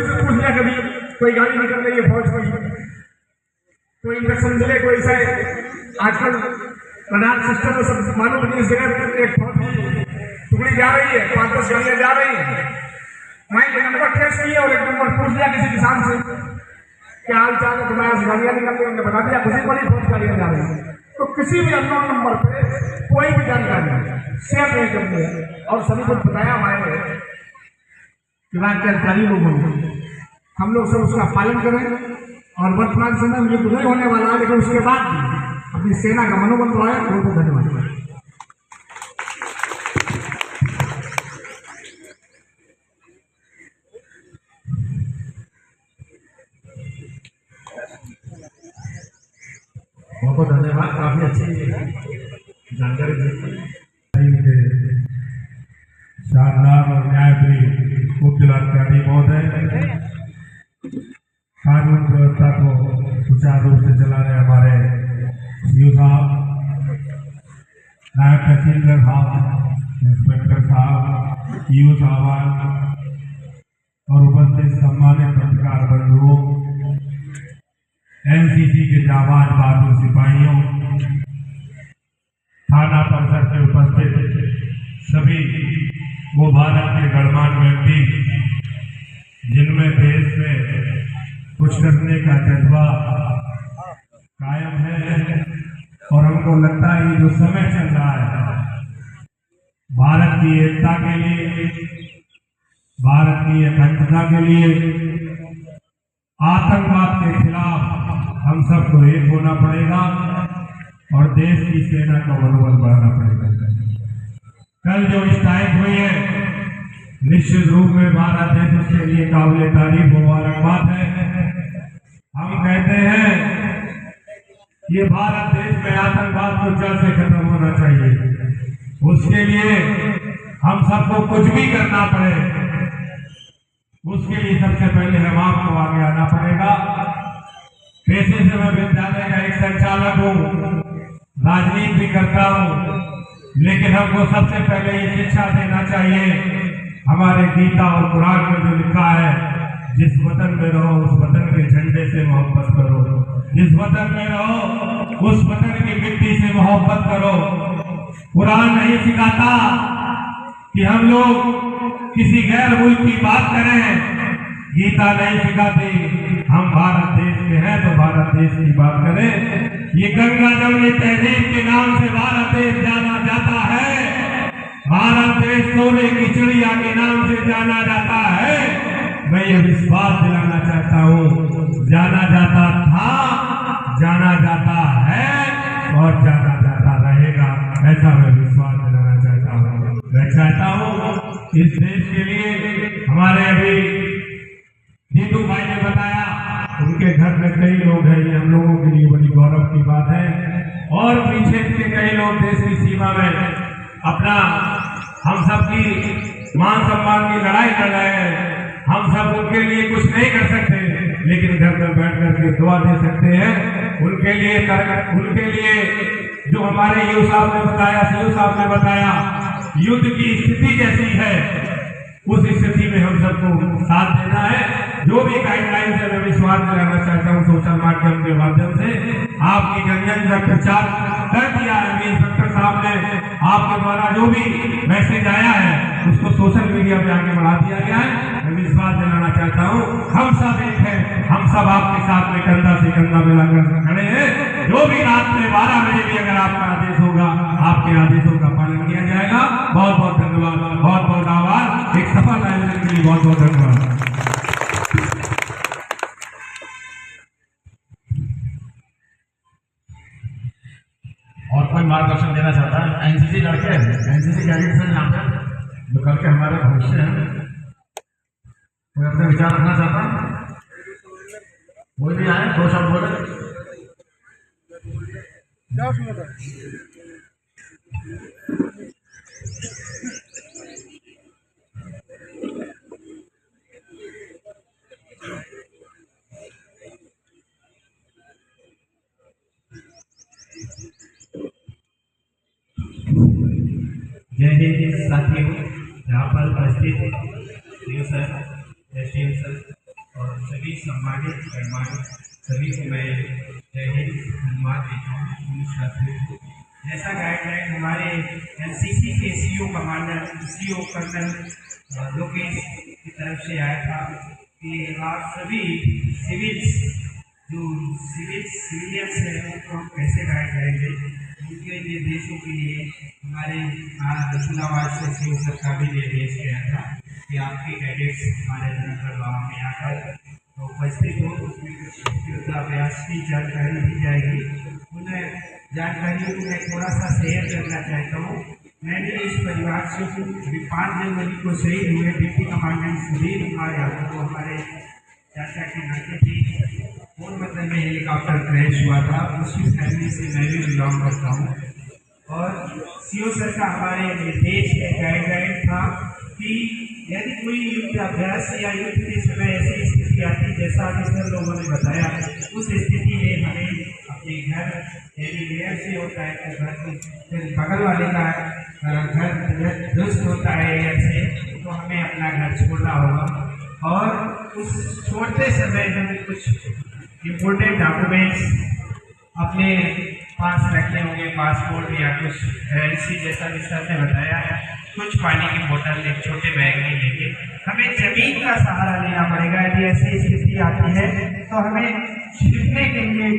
किसी से पूछ लिया कभी कोई गाड़ी निकल रही है फौज की, कोई इंजेक्शन मिले, कोई ऐसा आजकल रडार सिस्टम में सब मालूम नहीं, इस जगह एक फौज की टुकड़ी जा रही है, 5-10 गाड़ियां जा रही है, मैं एक नंबर ट्रेस किया और एक नंबर पूछ लिया किसी किसान से क्या हाल चाल है, तुम्हारे गाड़ियां निकल रही, उन्होंने बता दिया खुशी बड़ी फौज गाड़ियां जा रही है। तो किसी भी अननोन नंबर पे कोई भी जानकारी शेयर नहीं करनी है और सभी को बताया हमारे विभाग के अधिकारी लोगों ने, हम लोग सब उसका पालन करें और वर्तमान समय में युद्ध नहीं होने वाला है, लेकिन उसके बाद भी अपनी सेना का मनोबल बढ़ाए। बहुत बहुत धन्यवाद। बहुत बहुत धन्यवाद, काफी अच्छी जानकारी दी। शानदार और न्यायप्रिय उप जिलाधिकारी महोदय कानून व्यवस्था को सुचारू रूप से चला रहे हमारे सीओ साहब, नायब तहसीलदार साहब, इंस्पेक्टर साहब, ईओ साहब और उपस्थित सम्मानित पत्रकार बंधुओं, एनसीसी के जाबाज बहादुर सिपाहियों, थाना परिसर से उपस्थित सभी वो भारत के गणमान्य व्यक्ति जिनमें देश में कुछ करने का जज्बा कायम है और हमको लगता है जो समय चल रहा है भारत की एकता के लिए, भारत की अखंडता के लिए, आतंकवाद के खिलाफ हम सबको एक होना पड़ेगा और देश की सेना का मनोबल बढ़ाना पड़ेगा। कल जो स्ट्राइक हुई है निश्चित रूप में भारत देश उसके लिए काबिल तारीफ मुबारकबाद है। हम कहते हैं ये भारत देश में आतंकवाद को जड़ से खत्म होना चाहिए, उसके लिए हम सबको कुछ भी करना पड़े, उसके लिए सबसे पहले हम आपको आगे आना पड़ेगा। पेशे से मैं विद्यालय का एक संचालक हूँ, राजनीति भी करता हूँ, लेकिन हमको सबसे पहले ये शिक्षा देना चाहिए। हमारे गीता और कुरान में जो लिखा है, जिस वतन में रहो उस वतन के झंडे से मोहब्बत करो, जिस वतन में रहो उस वतन की मिट्टी से मोहब्बत करो। कुरान नहीं सिखाता कि हम लोग किसी गैर मुल्क की बात करें, गीता नहीं सिखाती हम भारत देश के हैं तो भारत देश की बात करें। ये गंगा जमुनी तहजीब के नाम से भारत देश जाना जाता है, भारत देश सोने की चिड़िया के नाम से जाना जाता है। मैं ये विश्वास दिलाना चाहता हूँ, जाना जाता था, जाना जाता है और जाना जाता रहेगा, ऐसा मैं विश्वास दिलाना चाहता हूँ। मैं चाहता हूँ इस देश के लिए हमारे अभी जीतू भाई ने बताया उनके घर में कई लोग हैं, ये हम लोगों के लिए बड़ी गौरव की बात है। और पीछे के कई लोग देश की सीमा में अपना हम सब की मान सम्मान की लड़ाई लड़ रहे हैं। हम सब उनके लिए कुछ नहीं कर सकते, लेकिन घर में बैठ करके दुआ दे सकते हैं। उनके लिए जो हमारे ईओ साहब ने बताया, सीओ साहब ने बताया, युद्ध की स्थिति जैसी है उस स्थिति में हम सबको साथ देना है। जो भी गाइडलाइन से मैं विश्वास दिलाना चाहता हूँ सोशल माध्यम के माध्यम से, आपकी जन जन प्रचार कर दिया है। इंस्पेक्टर साहब ने आपके द्वारा जो भी मैसेज आया है उसको सोशल मीडिया पे आगे बढ़ा दिया गया है। मैं विश्वास दिलाना चाहता हूँ हम सब एक हैं, हम सब आपके साथ में कंधा से कंधा मिलाकर खड़े हैं। जो भी रात में 12 बजे भी अगर आपका आदेश होगा, आपके आदेशों का पालन किया जाएगा। बहुत बहुत धन्यवाद, बहुत बहुत आभार। एक सफल आयोजन के लिए बहुत बहुत धन्यवाद। और कोई मार्गदर्शन देना चाहता है? एनसीसी लड़के हैं, एनसीसी कैडेट्स हैं यहाँ पे जो कल के हमारे भविष्य हैं। कोई अपने विचार रखना चाहता है? कोई भी आए, 2 शब्द बोले। जय हिंद साथियों, यहाँ पर उपस्थित सर, एसडीएम सर, और सभी सम्मानित सम्मानित सभी को मैं जय हिंद धन्यवाद देता हूँ उन छात्रों को। जैसा गाइडलाइन हमारे एनसीसी के CO commander CO colonel Lokesh की तरफ से आया था कि आप सभी सिविलियंस हैं उनको हम कैसे गाइड करेंगे, उनके निर्देशों के लिए हमारे रसूलाबाद से सीओ सर का भी निर्देश गया था कि आपके कैडेट्स हमारे जनरल गाँव में आकर उपस्थित हो, उसमें कुछ युद्धाभ्यास की जानकारी दी जाएगी। उन जानकारियों को मैं थोड़ा सा शेयर करना चाहता हूँ। मैंने इस परिवार से अभी 5 जनवरी को शहीद हुए डिप्टी कमांडेंट सुधीर कुमार यादव को हमारे चाचा के लड़के थी पोरबंदर में हेलीकॉप्टर क्रैश हुआ था, उसी फैमिली से मैं भी बिलोंग करता हूँ। और सीओ सर का हमारे निर्देश गाइडलाइन था कि यदि कोई युद्ध अभ्यास या युद्ध के समय ऐसी स्थिति आती जैसा अभी सर लोगों ने बताया, उस स्थिति में हमें अपने घर यदि लेयर से होता है तो घर फिर बगल वाले का घर दुरुस्त होता है एयर से, तो हमें अपना घर छोड़ना होगा। और उस छोड़ते समय हमें कुछ इम्पोर्टेंट डॉक्यूमेंट्स अपने पास रखने होंगे, पासपोर्ट या कुछ एलसी जैसा भी सर ने बताया है, कुछ पानी की बोतल एक छोटे बैग में लेके हमें जमीन का सहारा लेना पड़ेगा। यदि ऐसी स्थिति आती है तो हमें छिपने के लिए